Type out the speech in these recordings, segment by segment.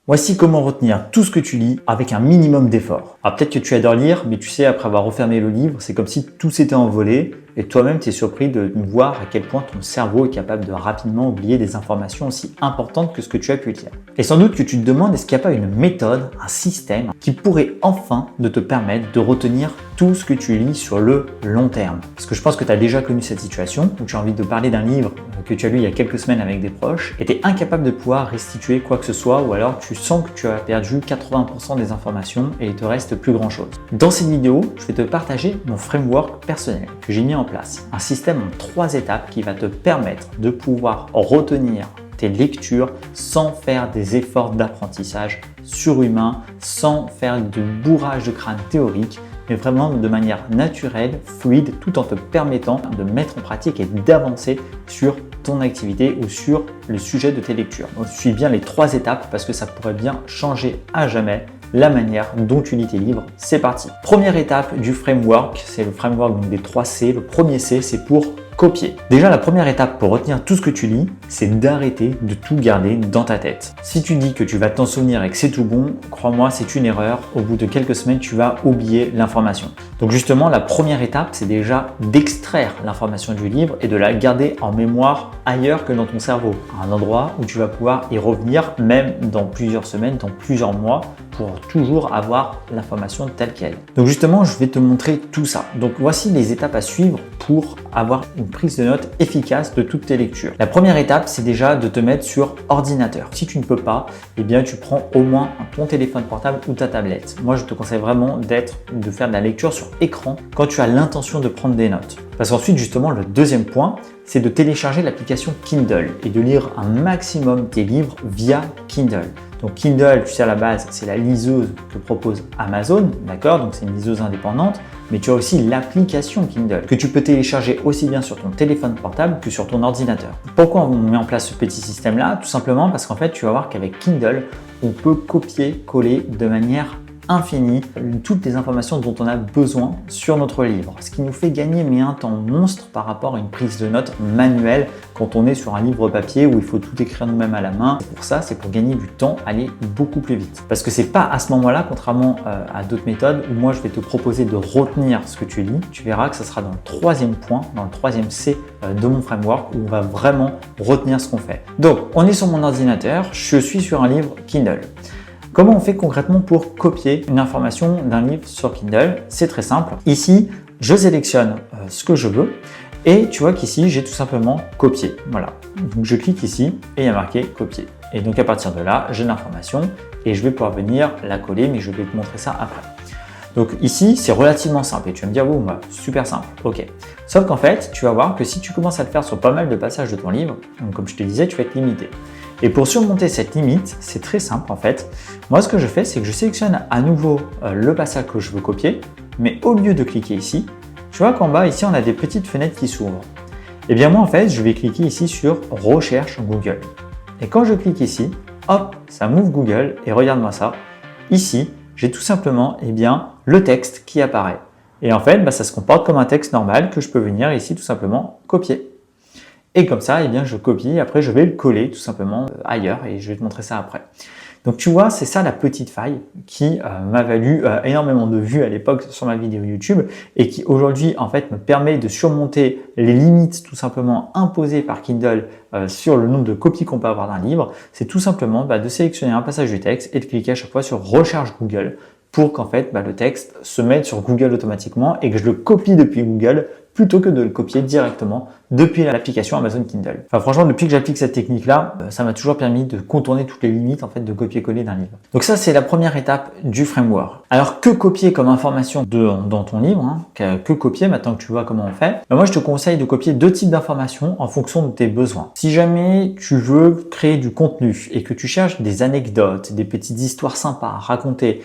Voici comment retenir tout ce que tu lis avec un minimum d'effort. Alors peut-être que tu adores lire, mais tu sais, après avoir refermé le livre, c'est comme si tout s'était envolé et toi-même tu es surpris de voir à quel point ton cerveau est capable de rapidement oublier des informations aussi importantes que ce que tu as pu lire. Et sans doute que tu te demandes est-ce qu'il n'y a pas une méthode, un système qui pourrait enfin de te permettre de retenir tout ce que tu lis sur le long terme. Parce que je pense que tu as déjà connu cette situation où tu as envie de parler d'un livre que tu as lu il y a quelques semaines avec des proches et tu es incapable de pouvoir restituer quoi que ce soit ou alors tu sens que tu as perdu 80% des informations et il te reste plus grand chose. Dans cette vidéo, je vais te partager mon framework personnel que j'ai mis en place. Un système en 3 étapes qui va te permettre de pouvoir retenir tes lectures sans faire des efforts d'apprentissage surhumains, sans faire de bourrage de crâne théorique, mais vraiment de manière naturelle, fluide, tout en te permettant de mettre en pratique et d'avancer sur ton activité ou sur le sujet de tes lectures. Donc, suis bien les 3 étapes parce que ça pourrait bien changer à jamais la manière dont tu lis tes livres. C'est parti. Première étape du framework, c'est le framework donc des 3 C. Le premier C, c'est pour copier. Déjà, la première étape pour retenir tout ce que tu lis, c'est d'arrêter de tout garder dans ta tête. Si tu dis que tu vas t'en souvenir et que c'est tout bon, crois-moi, c'est une erreur. Au bout de quelques semaines, tu vas oublier l'information. Donc justement, la première étape, c'est déjà d'extraire l'information du livre et de la garder en mémoire ailleurs que dans ton cerveau, à un endroit où tu vas pouvoir y revenir même dans plusieurs semaines, dans plusieurs mois, pour toujours avoir l'information telle qu'elle. Donc justement, je vais te montrer tout ça. Donc voici les étapes à suivre pour avoir une prise de notes efficace de toutes tes lectures. La première étape, c'est déjà de te mettre sur ordinateur. Si tu ne peux pas, eh bien tu prends au moins ton téléphone portable ou ta tablette. Moi, je te conseille vraiment de faire de la lecture sur écran quand tu as l'intention de prendre des notes. Parce qu'ensuite, justement, le deuxième point, c'est de télécharger l'application Kindle et de lire un maximum tes livres via Kindle. Donc Kindle, tu sais à la base, c'est la liseuse que propose Amazon, d'accord? Donc c'est une liseuse indépendante, mais tu as aussi l'application Kindle que tu peux télécharger aussi bien sur ton téléphone portable que sur ton ordinateur. Pourquoi on met en place ce petit système-là? Tout simplement parce qu'en fait, tu vas voir qu'avec Kindle, on peut copier-coller de manière infinie toutes les informations dont on a besoin sur notre livre, ce qui nous fait gagner un temps monstre par rapport à une prise de notes manuelle quand on est sur un livre papier où il faut tout écrire nous-mêmes à la main. Pour ça, c'est pour gagner du temps, aller beaucoup plus vite. Parce que c'est pas à ce moment-là, contrairement à d'autres méthodes où moi je vais te proposer de retenir ce que tu lis, tu verras que ça sera dans le 3e point, dans le 3e C de mon framework où on va vraiment retenir ce qu'on fait. Donc, on est sur mon ordinateur, je suis sur un livre Kindle. Comment on fait concrètement pour copier une information d'un livre sur Kindle? C'est très simple. Ici, je sélectionne ce que je veux et tu vois qu'ici, j'ai tout simplement copié. Voilà. Donc, je clique ici et il y a marqué copier. Et donc, à partir de là, j'ai l'information et je vais pouvoir venir la coller, mais je vais te montrer ça après. Donc ici, c'est relativement simple et tu vas me dire, oh, bah, super simple, ok. Sauf qu'en fait, tu vas voir que si tu commences à le faire sur pas mal de passages de ton livre, donc comme je te disais, tu vas être limité. Et pour surmonter cette limite, c'est très simple en fait. Moi, ce que je fais, c'est que je sélectionne à nouveau le passage que je veux copier, mais au lieu de cliquer ici, tu vois qu'en bas, ici, on a des petites fenêtres qui s'ouvrent. Et bien moi, en fait, je vais cliquer ici sur Recherche Google. Et quand je clique ici, hop, ça m'ouvre Google et regarde-moi ça. Ici, j'ai tout simplement le texte qui apparaît. Et en fait, ça se comporte comme un texte normal que je peux venir ici tout simplement copier. Et comme ça, je copie, après je vais le coller tout simplement ailleurs et je vais te montrer ça après. Donc tu vois, c'est ça la petite faille qui m'a valu énormément de vues à l'époque sur ma vidéo YouTube et qui aujourd'hui en fait me permet de surmonter les limites tout simplement imposées par Kindle sur le nombre de copies qu'on peut avoir d'un livre. C'est tout simplement de sélectionner un passage du texte et de cliquer à chaque fois sur Recherche Google pour qu'en fait le texte se mette sur Google automatiquement et que je le copie depuis Google plutôt que de le copier directement depuis l'application Amazon Kindle. Enfin franchement, depuis que j'applique cette technique-là, ça m'a toujours permis de contourner toutes les limites en fait de copier-coller d'un livre. Donc ça, c'est la première étape du framework. Alors que copier comme information dans ton livre, que copier maintenant que tu vois comment on fait, moi je te conseille de copier 2 types d'informations en fonction de tes besoins. Si jamais tu veux créer du contenu et que tu cherches des anecdotes, des petites histoires sympas à raconter,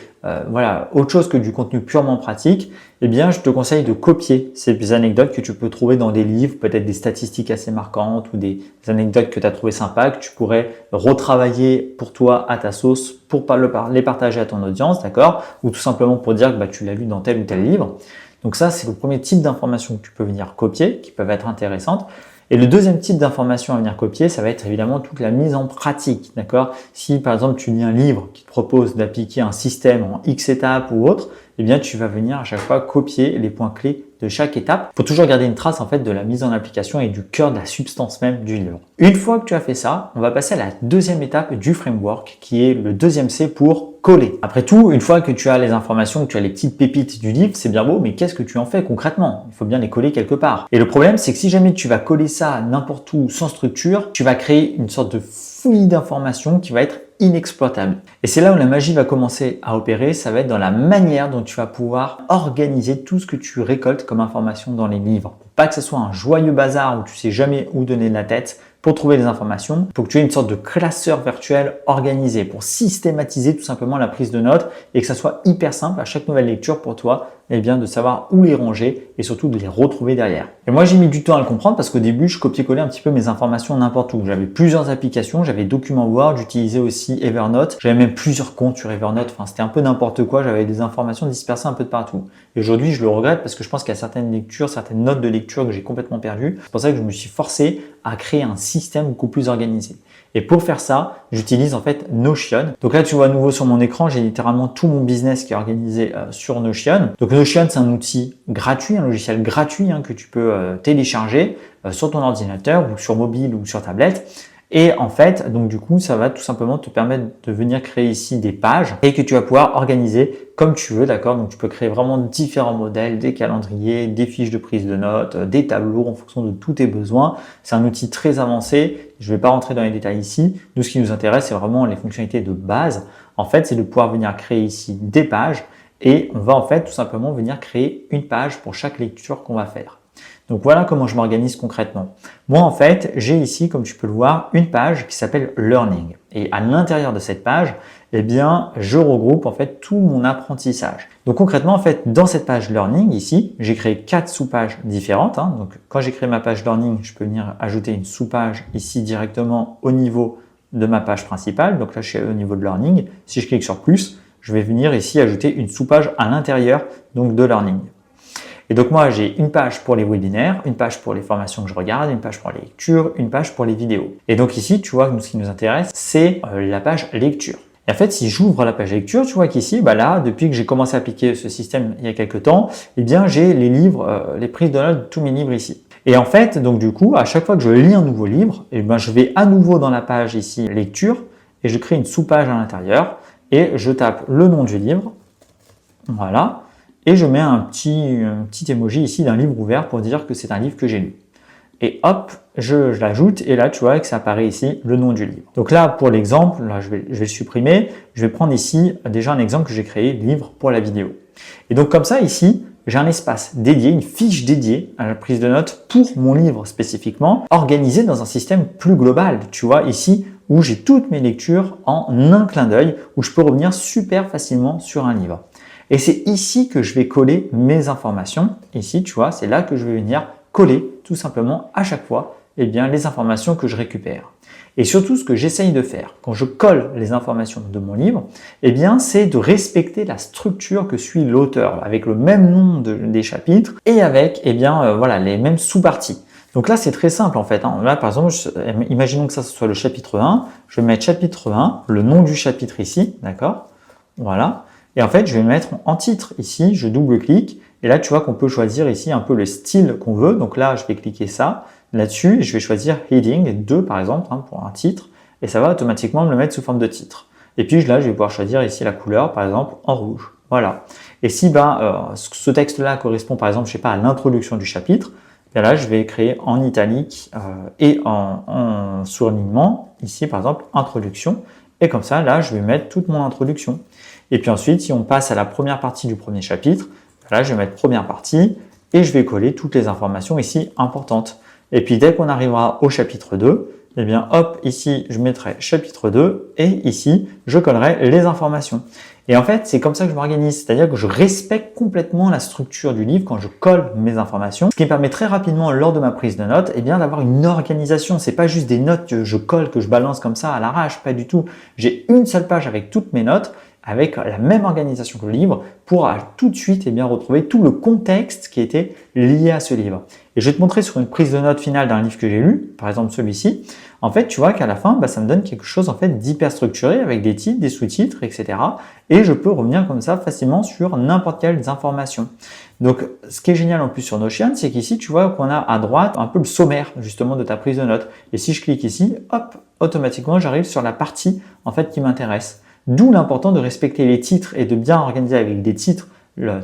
autre chose que du contenu purement pratique, je te conseille de copier ces anecdotes que tu peux trouver dans des livres, peut-être des statistiques assez marquantes ou des anecdotes que tu as trouvées sympas, que tu pourrais retravailler pour toi à ta sauce pour les partager à ton audience, d'accord? Ou tout simplement pour dire que tu l'as lu dans tel ou tel livre. Donc ça, c'est le premier type d'informations que tu peux venir copier, qui peuvent être intéressantes. Et le deuxième type d'information à venir copier, ça va être évidemment toute la mise en pratique, d'accord? Si par exemple tu lis un livre qui te propose d'appliquer un système en X étapes ou autre, eh bien tu vas venir à chaque fois copier les points clés de chaque étape pour toujours garder une trace en fait de la mise en application et du cœur de la substance même du livre. Une fois que tu as fait ça, on va passer à la deuxième étape du framework qui est le deuxième C pour coller. Après tout, une fois que tu as les informations, que tu as les petites pépites du livre, c'est bien beau, mais qu'est-ce que tu en fais concrètement? Il faut bien les coller quelque part. Et le problème, c'est que si jamais tu vas coller ça n'importe où sans structure, tu vas créer une sorte de fouillis d'informations qui va être inexploitable. Et c'est là où la magie va commencer à opérer, ça va être dans la manière dont tu vas pouvoir organiser tout ce que tu récoltes comme information dans les livres. Pour pas que ce soit un joyeux bazar où tu sais jamais où donner de la tête pour trouver les informations, pour que tu aies une sorte de classeur virtuel organisé pour systématiser tout simplement la prise de notes et que ça soit hyper simple à chaque nouvelle lecture pour toi, eh bien de savoir où les ranger et surtout de les retrouver derrière. Et moi j'ai mis du temps à le comprendre parce qu'au début je copiais-collais un petit peu mes informations n'importe où. J'avais plusieurs applications, j'avais documents Word, j'utilisais aussi Evernote, j'avais même plusieurs comptes sur Evernote, enfin c'était un peu n'importe quoi, j'avais des informations dispersées un peu de partout. Et aujourd'hui je le regrette parce que je pense qu'il y a certaines lectures, certaines notes de lecture que j'ai complètement perdues. C'est pour ça que je me suis forcé à créer un système beaucoup plus organisé. Et pour faire ça, j'utilise en fait Notion. Donc là, tu vois à nouveau sur mon écran, j'ai littéralement tout mon business qui est organisé sur Notion. Donc Notion, c'est un outil gratuit, un logiciel gratuit que tu peux télécharger sur ton ordinateur ou sur mobile ou sur tablette. Et en fait, donc du coup, ça va tout simplement te permettre de venir créer ici des pages et que tu vas pouvoir organiser comme tu veux, d'accord? Donc tu peux créer vraiment différents modèles, des calendriers, des fiches de prise de notes, des tableaux en fonction de tous tes besoins. C'est un outil très avancé. Je ne vais pas rentrer dans les détails ici. Nous, ce qui nous intéresse, c'est vraiment les fonctionnalités de base. En fait, c'est de pouvoir venir créer ici des pages et on va en fait tout simplement venir créer une page pour chaque lecture qu'on va faire. Donc voilà comment je m'organise concrètement. Moi en fait, j'ai ici, comme tu peux le voir, une page qui s'appelle Learning. Et à l'intérieur de cette page, eh bien, je regroupe en fait tout mon apprentissage. Donc concrètement, en fait, dans cette page Learning ici, j'ai créé 4 sous-pages différentes. Donc quand j'ai créé ma page Learning, je peux venir ajouter une sous-page ici directement au niveau de ma page principale. Donc là, je suis au niveau de Learning. Si je clique sur plus, je vais venir ici ajouter une sous-page à l'intérieur donc de Learning. Et donc moi, j'ai une page pour les webinaires, une page pour les formations que je regarde, une page pour les lectures, une page pour les vidéos. Et donc ici, tu vois, ce qui nous intéresse, c'est la page lecture. Et en fait, si j'ouvre la page lecture, tu vois qu'ici, là, depuis que j'ai commencé à appliquer ce système il y a quelques temps, eh bien, j'ai les livres, les prises de notes de tous mes livres ici. Et en fait, donc du coup, à chaque fois que je lis un nouveau livre, eh bien, je vais à nouveau dans la page ici lecture et je crée une sous-page à l'intérieur et je tape le nom du livre. Voilà. Et je mets un petit emoji ici d'un livre ouvert pour dire que c'est un livre que j'ai lu. Et hop, je l'ajoute et là, tu vois que ça apparaît ici le nom du livre. Donc là, pour l'exemple, là, je vais le supprimer. Je vais prendre ici déjà un exemple que j'ai créé, livre pour la vidéo. Et donc comme ça, ici, j'ai un espace dédié, une fiche dédiée à la prise de notes pour mon livre spécifiquement, organisée dans un système plus global. Tu vois ici où j'ai toutes mes lectures en un clin d'œil, où je peux revenir super facilement sur un livre. Et c'est ici que je vais coller mes informations. Ici, tu vois, c'est là que je vais venir coller tout simplement à chaque fois les informations que je récupère. Et surtout, ce que j'essaye de faire quand je colle les informations de mon livre, c'est de respecter la structure que suit l'auteur, avec le même nom des chapitres et avec les mêmes sous-parties. Donc là, c'est très simple en fait. Là, par exemple, imaginons que ça ce soit le chapitre 1. Je vais mettre chapitre 1, le nom du chapitre ici, d'accord? Voilà. Et en fait, je vais mettre en titre ici, je double-clique. Et là, tu vois qu'on peut choisir ici un peu le style qu'on veut. Donc là, je vais cliquer ça là-dessus et je vais choisir Heading 2 par exemple pour un titre. Et ça va automatiquement me le mettre sous forme de titre. Et puis là, je vais pouvoir choisir ici la couleur, par exemple, en rouge. Voilà. Et si ce texte-là correspond, par exemple, je sais pas, à l'introduction du chapitre, bien là, je vais créer en italique et en surlignement, ici, par exemple, introduction. Et comme ça, là, je vais mettre toute mon introduction. Et puis ensuite, si on passe à la première partie du premier chapitre, là, je vais mettre première partie et je vais coller toutes les informations ici importantes. Et puis, dès qu'on arrivera au chapitre 2, hop, ici, je mettrai chapitre 2 et ici, je collerai les informations. Et en fait, c'est comme ça que je m'organise, c'est-à-dire que je respecte complètement la structure du livre quand je colle mes informations, ce qui me permet très rapidement, lors de ma prise de notes, d'avoir une organisation. C'est pas juste des notes que je colle, que je balance comme ça à l'arrache, pas du tout. J'ai une seule page avec toutes mes notes, avec la même organisation que le livre, pour tout de suite retrouver tout le contexte qui était lié à ce livre. Et je vais te montrer sur une prise de notes finale d'un livre que j'ai lu, par exemple celui-ci. En fait, tu vois qu'à la fin, ça me donne quelque chose en fait d'hyper structuré avec des titres, des sous-titres, etc. Et je peux revenir comme ça facilement sur n'importe quelle information. Donc, ce qui est génial en plus sur Notion, c'est qu'ici, tu vois qu'on a à droite un peu le sommaire justement de ta prise de notes. Et si je clique ici, hop, automatiquement, j'arrive sur la partie en fait qui m'intéresse. D'où l'important de respecter les titres et de bien organiser avec des titres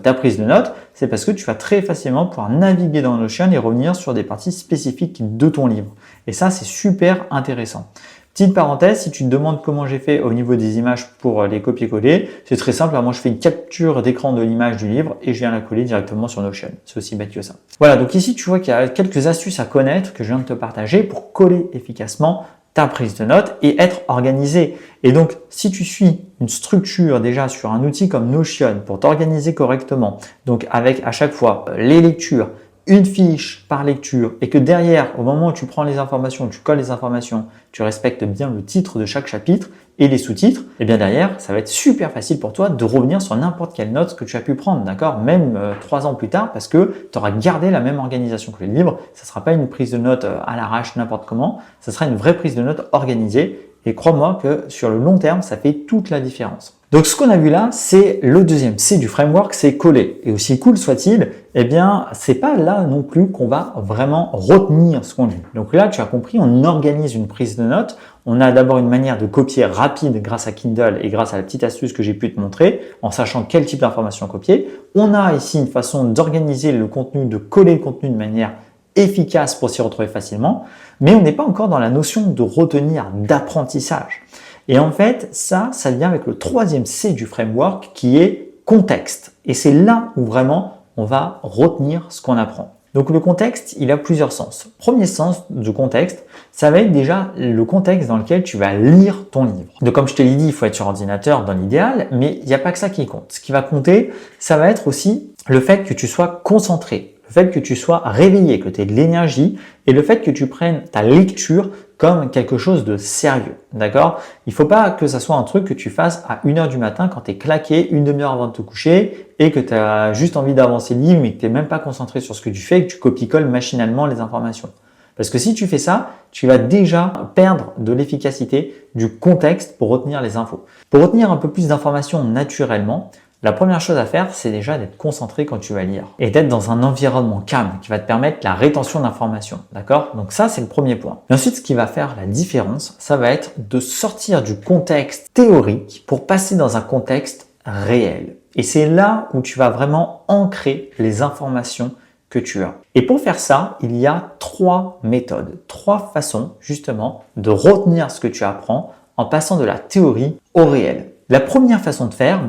ta prise de notes, c'est parce que tu vas très facilement pouvoir naviguer dans Notion et revenir sur des parties spécifiques de ton livre. Et ça, c'est super intéressant. Petite parenthèse, si tu te demandes comment j'ai fait au niveau des images pour les copier-coller, c'est très simple. Moi, je fais une capture d'écran de l'image du livre et je viens la coller directement sur Notion. C'est aussi bête que ça. Voilà, donc ici, tu vois qu'il y a quelques astuces à connaître que je viens de te partager pour coller efficacement ta prise de notes et être organisé. Et donc, si tu suis une structure déjà sur un outil comme Notion pour t'organiser correctement, donc avec à chaque fois les lectures, une fiche par lecture et que derrière, au moment où tu prends les informations, tu colles les informations, tu respectes bien le titre de chaque chapitre et les sous-titres, et bien derrière, ça va être super facile pour toi de revenir sur n'importe quelle note que tu as pu prendre, d'accord? Même 3 ans plus tard, parce que tu auras gardé la même organisation que le livre. Ça ne sera pas une prise de notes à l'arrache n'importe comment, ça sera une vraie prise de notes organisée. Et crois-moi que sur le long terme, ça fait toute la différence. Donc ce qu'on a vu là, c'est le deuxième C du framework, c'est coller. Et aussi cool soit-il, eh bien, c'est pas là non plus qu'on va vraiment retenir ce qu'on lit. Donc là, tu as compris, on organise une prise de notes. On a d'abord une manière de copier rapide grâce à Kindle et grâce à la petite astuce que j'ai pu te montrer, en sachant quel type d'information copier. On a ici une façon d'organiser le contenu, de coller le contenu de manière efficace pour s'y retrouver facilement, mais on n'est pas encore dans la notion de retenir, d'apprentissage. Et en fait, ça vient avec le troisième C du framework qui est contexte. Et c'est là où vraiment on va retenir ce qu'on apprend. Donc le contexte, il a plusieurs sens. Premier sens du contexte, ça va être déjà le contexte dans lequel tu vas lire ton livre. Donc comme je te l'ai dit, il faut être sur ordinateur dans l'idéal, mais il n'y a pas que ça qui compte. Ce qui va compter, ça va être aussi le fait que tu sois concentré, le fait que tu sois réveillé, que tu aies de l'énergie et le fait que tu prennes ta lecture comme quelque chose de sérieux, d'accord? Il faut pas que ça soit un truc que tu fasses à 1h du matin quand tu es claqué, une demi-heure avant de te coucher et que tu as juste envie d'avancer le livre mais que tu n'es même pas concentré sur ce que tu fais et que tu copies-colles machinalement les informations. Parce que si tu fais ça, tu vas déjà perdre de l'efficacité, du contexte pour retenir les infos. Pour retenir un peu plus d'informations naturellement, la première chose à faire, c'est déjà d'être concentré quand tu vas lire et d'être dans un environnement calme qui va te permettre la rétention d'informations, d'accord? Donc ça, c'est le premier point. Et ensuite, ce qui va faire la différence, ça va être de sortir du contexte théorique pour passer dans un contexte réel. Et c'est là où tu vas vraiment ancrer les informations que tu as. Et pour faire ça, il y a 3 méthodes, 3 façons justement de retenir ce que tu apprends en passant de la théorie au réel. La première façon de faire,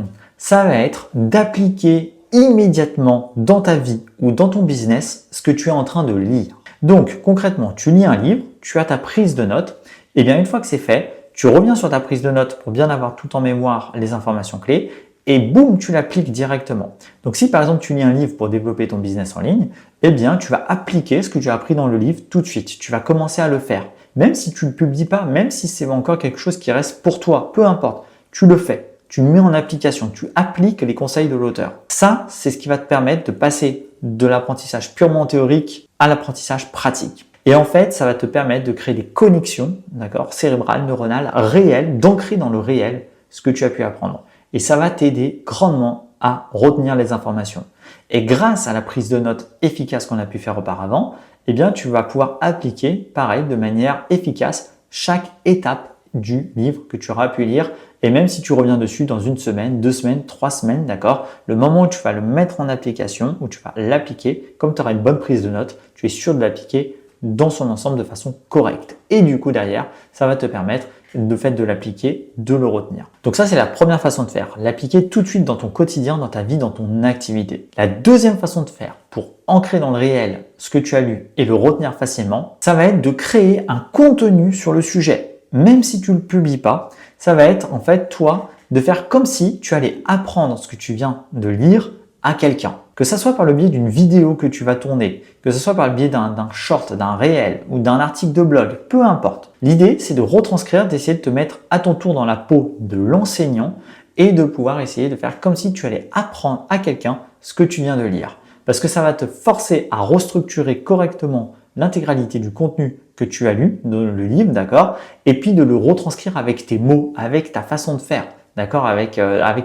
ça va être d'appliquer immédiatement dans ta vie ou dans ton business ce que tu es en train de lire. Donc concrètement, tu lis un livre, tu as ta prise de notes, et bien une fois que c'est fait, tu reviens sur ta prise de notes pour bien avoir tout en mémoire les informations clés et boum, tu l'appliques directement. Donc si par exemple tu lis un livre pour développer ton business en ligne, eh bien tu vas appliquer ce que tu as appris dans le livre tout de suite. Tu vas commencer à le faire. Même si tu ne le publies pas, même si c'est encore quelque chose qui reste pour toi, peu importe, tu le fais. Tu mets en application, tu appliques les conseils de l'auteur. Ça, c'est ce qui va te permettre de passer de l'apprentissage purement théorique à l'apprentissage pratique. Et en fait, ça va te permettre de créer des connexions, d'accord, cérébrales, neuronales, réelles, d'ancrer dans le réel ce que tu as pu apprendre. Et ça va t'aider grandement à retenir les informations. Et grâce à la prise de notes efficace qu'on a pu faire auparavant, eh bien, tu vas pouvoir appliquer, pareil, de manière efficace, chaque étape du livre que tu auras pu lire. Et même si tu reviens dessus dans 1 semaine, 2 semaines, 3 semaines, d'accord, le moment où tu vas le mettre en application, où tu vas l'appliquer, comme tu auras une bonne prise de notes, tu es sûr de l'appliquer dans son ensemble de façon correcte. Et du coup, derrière, ça va te permettre, de fait de l'appliquer, de le retenir. Donc ça, c'est la première façon de faire. L'appliquer tout de suite dans ton quotidien, dans ta vie, dans ton activité. La deuxième façon de faire pour ancrer dans le réel ce que tu as lu et le retenir facilement, ça va être de créer un contenu sur le sujet. Même si tu ne le publies pas, ça va être en fait toi de faire comme si tu allais apprendre ce que tu viens de lire à quelqu'un. Que ça soit par le biais d'une vidéo que tu vas tourner, que ce soit par le biais d'un short, d'un réel ou d'un article de blog, peu importe. L'idée, c'est de retranscrire, d'essayer de te mettre à ton tour dans la peau de l'enseignant et de pouvoir essayer de faire comme si tu allais apprendre à quelqu'un ce que tu viens de lire. parce que ça va te forcer à restructurer correctement l'intégralité du contenu que tu as lu dans le livre, d'accord, et puis de le retranscrire avec tes mots, avec ta façon de faire. D'accord, avec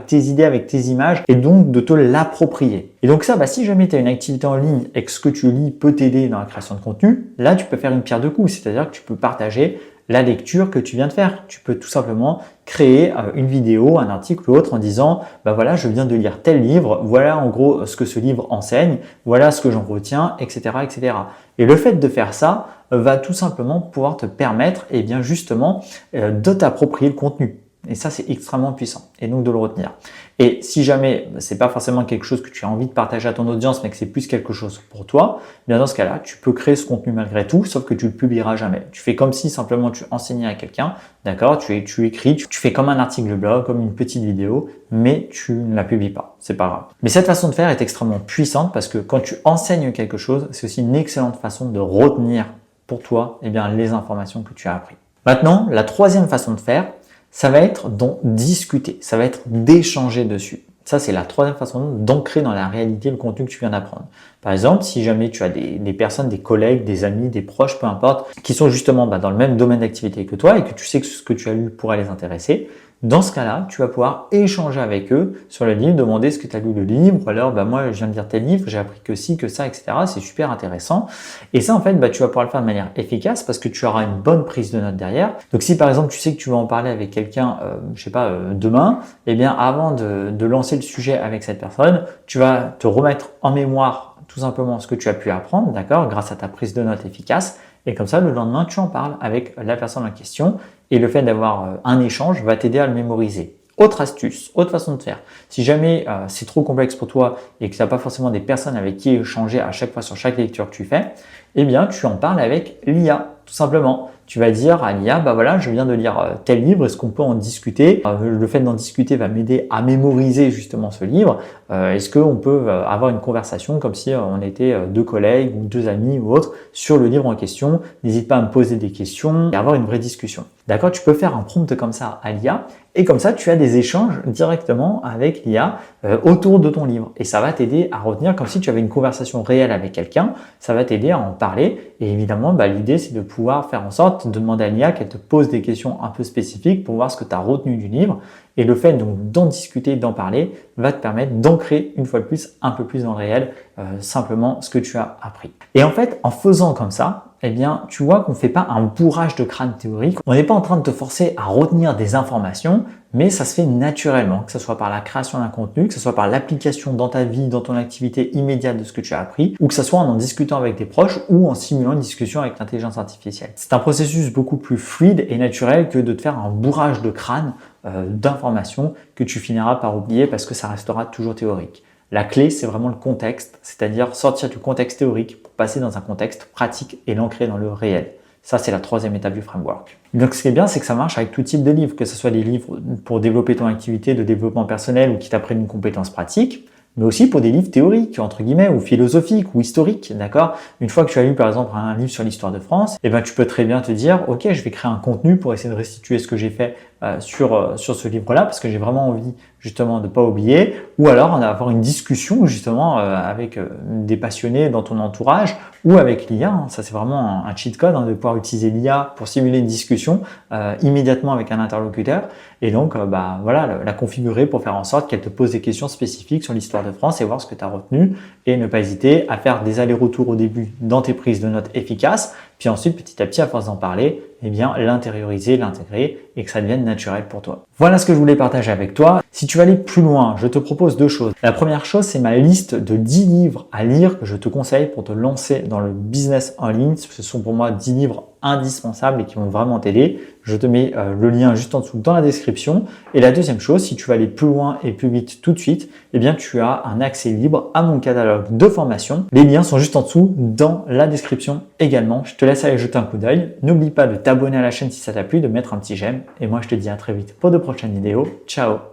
tes idées, avec tes images, et donc de te l'approprier. Et donc ça, si jamais tu as une activité en ligne et que ce que tu lis peut t'aider dans la création de contenu, là tu peux faire une pierre deux coups, c'est-à-dire que tu peux partager la lecture que tu viens de faire. Tu peux tout simplement créer une vidéo, un article ou autre en disant voilà, je viens de lire tel livre, voilà en gros ce que ce livre enseigne, voilà ce que j'en retiens, etc., etc. Et le fait de faire ça va tout simplement pouvoir te permettre justement de t'approprier le contenu. Et ça, c'est extrêmement puissant. Et donc de le retenir. Et si jamais c'est pas forcément quelque chose que tu as envie de partager à ton audience, mais que c'est plus quelque chose pour toi, bien dans ce cas-là, tu peux créer ce contenu malgré tout, sauf que tu le publieras jamais. Tu fais comme si simplement tu enseignais à quelqu'un, d'accord, tu écris, tu fais comme un article de blog, comme une petite vidéo, mais tu ne la publies pas. C'est pas grave. Mais cette façon de faire est extrêmement puissante parce que quand tu enseignes quelque chose, c'est aussi une excellente façon de retenir pour toi, les informations que tu as apprises. Maintenant, la troisième façon de faire, ça va être d'en discuter, ça va être d'échanger dessus. Ça, c'est la troisième façon d'ancrer dans la réalité le contenu que tu viens d'apprendre. Par exemple, si jamais tu as des personnes, des collègues, des amis, des proches, peu importe, qui sont justement dans le même domaine d'activité que toi et que tu sais que ce que tu as lu pourrait les intéresser, dans ce cas-là, tu vas pouvoir échanger avec eux sur le livre, demander ce que tu as lu le livre, ou alors moi je viens de lire tel livre, j'ai appris que ci, que ça, etc. C'est super intéressant. Et ça, en fait, tu vas pouvoir le faire de manière efficace parce que tu auras une bonne prise de notes derrière. Donc si par exemple tu sais que tu vas en parler avec quelqu'un, demain, avant de lancer le sujet avec cette personne, tu vas te remettre en mémoire tout simplement ce que tu as pu apprendre, d'accord, grâce à ta prise de notes efficace. Et comme ça, le lendemain, tu en parles avec la personne en question et le fait d'avoir un échange va t'aider à le mémoriser. Autre astuce, autre façon de faire. Si jamais c'est trop complexe pour toi et que tu n'as pas forcément des personnes avec qui échanger à chaque fois sur chaque lecture que tu fais, tu en parles avec l'IA, tout simplement. Tu vas dire à l'IA, je viens de lire tel livre, est-ce qu'on peut en discuter? Le fait d'en discuter va m'aider à mémoriser justement ce livre. Est-ce qu'on peut avoir une conversation comme si on était deux collègues ou deux amis ou autres sur le livre en question? N'hésite pas à me poser des questions et avoir une vraie discussion. D'accord? Tu peux faire un prompt comme ça à l'IA et comme ça, tu as des échanges directement avec l'IA autour de ton livre. Et ça va t'aider à retenir comme si tu avais une conversation réelle avec quelqu'un. Ça va t'aider à en parler. Et évidemment, l'idée, c'est de pouvoir faire en sorte de demander à l'IA qu'elle te pose des questions un peu spécifiques pour voir ce que tu as retenu du livre. Et le fait donc d'en discuter, d'en parler, va te permettre d'ancrer une fois de plus, un peu plus dans le réel, simplement ce que tu as appris. Et en fait, en faisant comme ça, tu vois qu'on ne fait pas un bourrage de crâne théorique. On n'est pas en train de te forcer à retenir des informations, mais ça se fait naturellement, que ce soit par la création d'un contenu, que ce soit par l'application dans ta vie, dans ton activité immédiate de ce que tu as appris, ou que ce soit en discutant avec tes proches ou en simulant une discussion avec l'intelligence artificielle. C'est un processus beaucoup plus fluide et naturel que de te faire un bourrage de crâne d'informations que tu finiras par oublier parce que ça restera toujours théorique. La clé, c'est vraiment le contexte, c'est-à-dire sortir du contexte théorique pour passer dans un contexte pratique et l'ancrer dans le réel. Ça, c'est la troisième étape du framework. Donc, ce qui est bien, c'est que ça marche avec tout type de livres, que ce soit des livres pour développer ton activité de développement personnel ou qui t'apprennent une compétence pratique, mais aussi pour des livres théoriques, entre guillemets, ou philosophiques, ou historiques, d'accord? Une fois que tu as lu, par exemple, un livre sur l'histoire de France, tu peux très bien te dire, ok, je vais créer un contenu pour essayer de restituer ce que j'ai fait sur ce livre-là, parce que j'ai vraiment envie, justement, de ne pas oublier, ou alors avoir une discussion, justement, avec des passionnés dans ton entourage, ou avec l'IA. Ça, c'est vraiment un cheat code, de pouvoir utiliser l'IA pour simuler une discussion immédiatement avec un interlocuteur, et donc, la configurer pour faire en sorte qu'elle te pose des questions spécifiques sur l'histoire de France et voir ce que tu as retenu, et ne pas hésiter à faire des allers-retours au début dans tes prises de notes efficaces, puis ensuite, petit à petit, à force d'en parler, l'intérioriser, l'intégrer et que ça devienne naturel pour toi. Voilà ce que je voulais partager avec toi. Si tu veux aller plus loin, je te propose deux choses. La première chose, c'est ma liste de 10 livres à lire que je te conseille pour te lancer dans le business en ligne. Ce sont pour moi 10 livres indispensables et qui vont vraiment t'aider. Je te mets le lien juste en dessous dans la description. Et la deuxième chose, si tu veux aller plus loin et plus vite tout de suite, tu as un accès libre à mon catalogue de formation. Les liens sont juste en dessous dans la description également. Je te laisse aller jeter un coup d'œil. N'oublie pas de t'abonner à la chaîne si ça t'a plu, de mettre un petit j'aime. Et moi, je te dis à très vite pour de prochaines vidéos. Ciao!